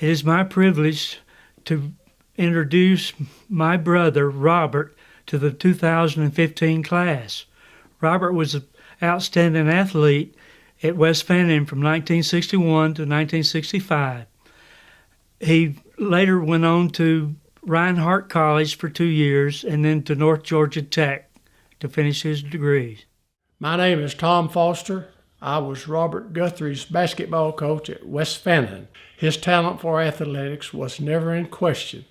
It is my privilege to introduce my brother, Robert, to the 2015 class. Robert was an outstanding athlete at West Fannin from 1961 to 1965. He later went on to Reinhardt College for 2 years and then to North Georgia Tech to finish his degrees. My name is Tom Foster. I was Robert Guthrie's basketball coach at West Fannin. His talent for athletics was never in question,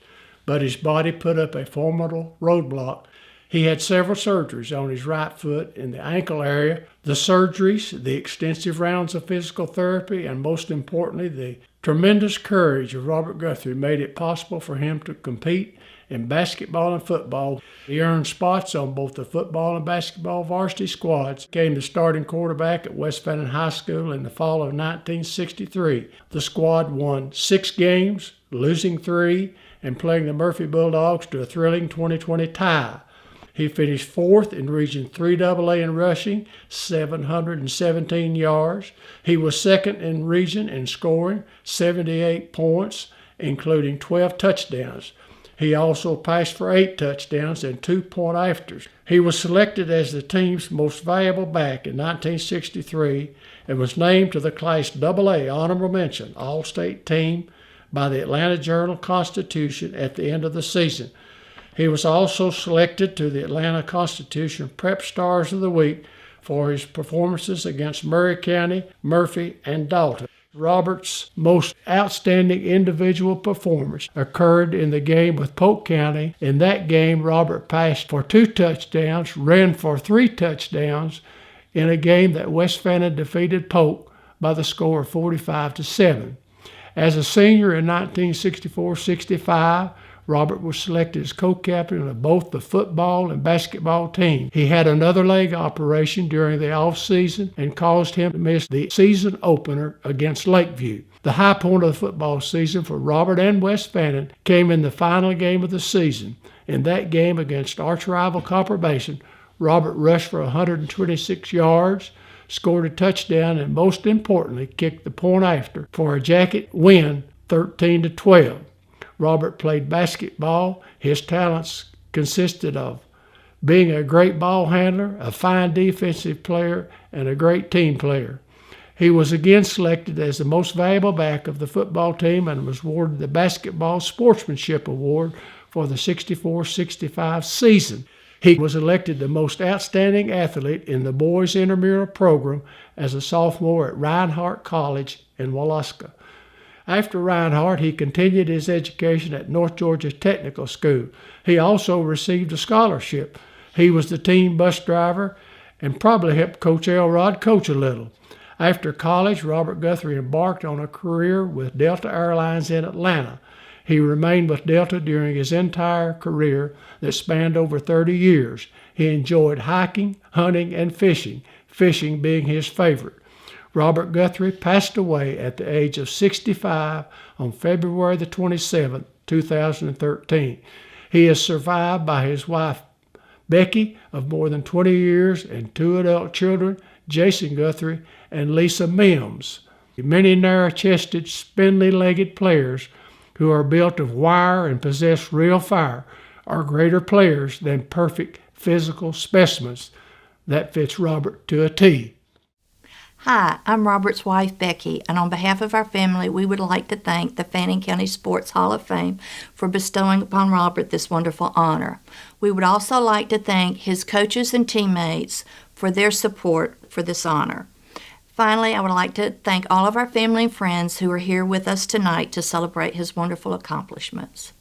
but his body put up a formidable roadblock. He had several surgeries on his right foot in the ankle area. The surgeries, the extensive rounds of physical therapy, and most importantly, the tremendous courage of Robert Guthrie made it possible for him to compete in basketball and football. He earned spots on both the football and basketball varsity squads, became the starting quarterback at West Fannin High School in the fall of 1963. The squad won 6 games, losing 3, and playing the Murphy Bulldogs to a thrilling 20-20 tie. He finished 4th in Region 3AA in rushing, 717 yards. He was 2nd in region in scoring, 78 points, including 12 touchdowns. He also passed for 8 touchdowns and 2 point-afters. He was selected as the team's most valuable back in 1963 and was named to the Class AA Honorable Mention All-State Team by the Atlanta Journal-Constitution at the end of the season. He was also selected to the Atlanta Constitution Prep Stars of the Week for his performances against Murray County, Murphy, and Dalton. Robert's most outstanding individual performance occurred in the game with Polk County. In that game, Robert passed for 2 touchdowns, ran for 3 touchdowns in a game that West Fannin defeated Polk by the score of 45-7. As a senior in 1964-65, Robert was selected as co-captain of both the football and basketball team. He had another leg operation during the off-season and caused him to miss the season opener against Lakeview. The high point of the football season for Robert and West Fannin came in the final game of the season. In that game against arch-rival Copper Basin, Robert rushed for 126 yards, scored a touchdown, and most importantly, kicked the point after for a Jacket win 13-12. Robert played basketball. His talents consisted of being a great ball handler, a fine defensive player, and a great team player. He was again selected as the most valuable back of the football team and was awarded the Basketball Sportsmanship Award for the 64-65 season. He was elected the most outstanding athlete in the boys' intramural program as a sophomore at Reinhardt College in Walaska. After Reinhardt, he continued his education at North Georgia Technical School. He also received a scholarship. He was the team bus driver and probably helped Coach Elrod coach a little. After college, Robert Guthrie embarked on a career with Delta Airlines in Atlanta. He remained with Delta during his entire career that spanned over 30 years. He enjoyed hiking, hunting, and fishing being his favorite. Robert Guthrie passed away at the age of 65 on February the 27th, 2013. He is survived by his wife, Becky, of more than 20 years, and 2 adult children, Jason Guthrie and Lisa Mims. Many narrow-chested, spindly-legged players who are built of wire and possess real fire are greater players than perfect physical specimens. That fits Robert to a T. Hi, I'm Robert's wife, Becky, and on behalf of our family, we would like to thank the Fannin County Sports Hall of Fame for bestowing upon Robert this wonderful honor. We would also like to thank his coaches and teammates for their support for this honor. Finally, I would like to thank all of our family and friends who are here with us tonight to celebrate his wonderful accomplishments.